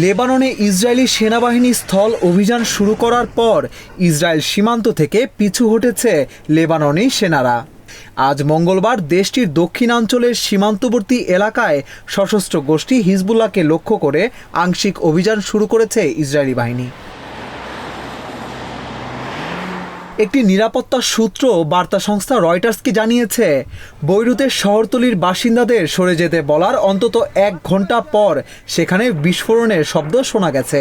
লেবাননে ইসরায়েলি সেনাবাহিনী স্থল অভিযান শুরু করার পর ইসরায়েল সীমান্ত থেকে পিছু হটেছে লেবাননি সেনারা। আজ মঙ্গলবার দেশটির দক্ষিণাঞ্চলের সীমান্তবর্তী এলাকায় সশস্ত্র গোষ্ঠী হিজবুল্লাহকে লক্ষ্য করে আংশিক অভিযান শুরু করেছে ইসরায়েলি বাহিনী। একটি নিরাপত্তা সূত্র বার্তা সংস্থা রয়টার্সকে জানিয়েছে, বৈরুতের শহরতলির বাসিন্দাদের সরে যেতে বলার অন্তত 1 ঘন্টা পর সেখানে বিস্ফোরণের শব্দ শোনা গেছে।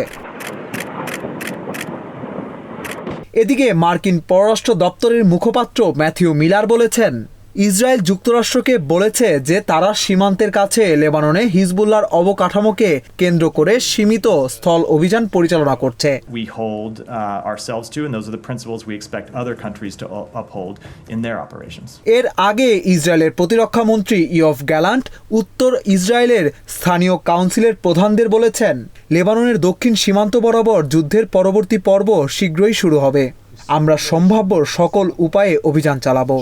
এদিকে মার্কিন পররাষ্ট্র দপ্তরের মুখপাত্র ম্যাথিউ মিলার বলেছেন, ইসরায়েল যুক্তরাষ্ট্রকে বলেছে যে তারা সীমান্তের কাছে লেবাননে হিজবুল্লাহর অবকাঠামোকে কেন্দ্র করে সীমিত স্থল অভিযান পরিচালনা করছে। We hold ourselves to, and those are the principles we expect other countries to uphold in their operations. এর আগে ইসরায়েলের প্রতিরক্ষা মন্ত্রী ইয়ভ গ্যালান্ট উত্তর ইসরায়েলের স্থানীয় কাউন্সিলের প্রধানদের বলেছেন, লেবাননের দক্ষিণ সীমান্ত বরাবর যুদ্ধের পরবর্তী পর্ব শীঘ্রই শুরু হবে। আমরা সম্ভাব্য সকল উপায়ে অভিযান চালাবো।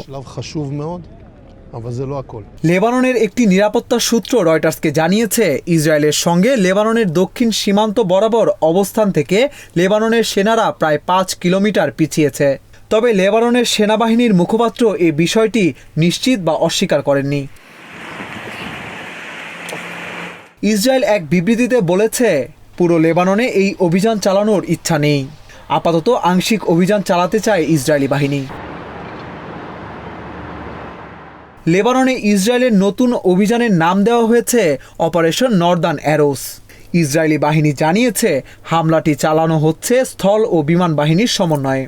লেবাননের একটি নিরাপত্তা সূত্র রয়টার্সকে জানিয়েছে, ইসরায়েলের সঙ্গে লেবাননের দক্ষিণ সীমান্ত বরাবর অবস্থান থেকে লেবাননের সেনারা প্রায় 5 কিলোমিটার পিছিয়েছে। তবে লেবাননের সেনাবাহিনীর মুখপাত্র এই বিষয়টি নিশ্চিত বা অস্বীকার করেননি। ইসরায়েল এক বিবৃতিতে বলেছে, পুরো লেবাননে এই অভিযান চালানোর ইচ্ছা নেই। আপাতত আংশিক অভিযান চালাতে চায় ইসরায়েলি বাহিনী। লেবাননে ইসরায়েলের নতুন অভিযানের নাম দেওয়া হয়েছে অপারেশন নর্দার্ন অ্যারোস। ইসরায়েলি বাহিনী জানিয়েছে, হামলাটি চালানো হচ্ছে স্থল ও বিমান বাহিনীর সমন্বয়ে।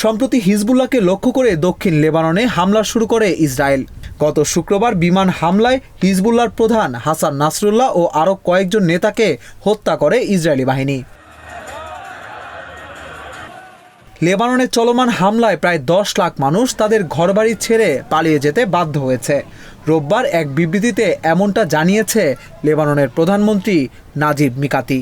সম্প্রতি হিজবুল্লাহকে লক্ষ্য করে দক্ষিণ লেবাননে হামলা শুরু করে ইসরায়েল। গত শুক্রবার বিমান হামলায় হিজবুল্লাহর প্রধান হাসান নাসরুল্লাহ ও আরও কয়েকজন নেতাকে হত্যা করে ইসরায়েলি বাহিনী। লেবাননে চলমান হামলায় প্রায় 10 লাখ মানুষ তাদের ঘরবাড়ি ছেড়ে পালিয়ে যেতে বাধ্য হয়েছে। রোববার এক বিবৃতিতে এমনটা জানিয়েছে লেবাননের প্রধানমন্ত্রী নাজিব মিকাতি।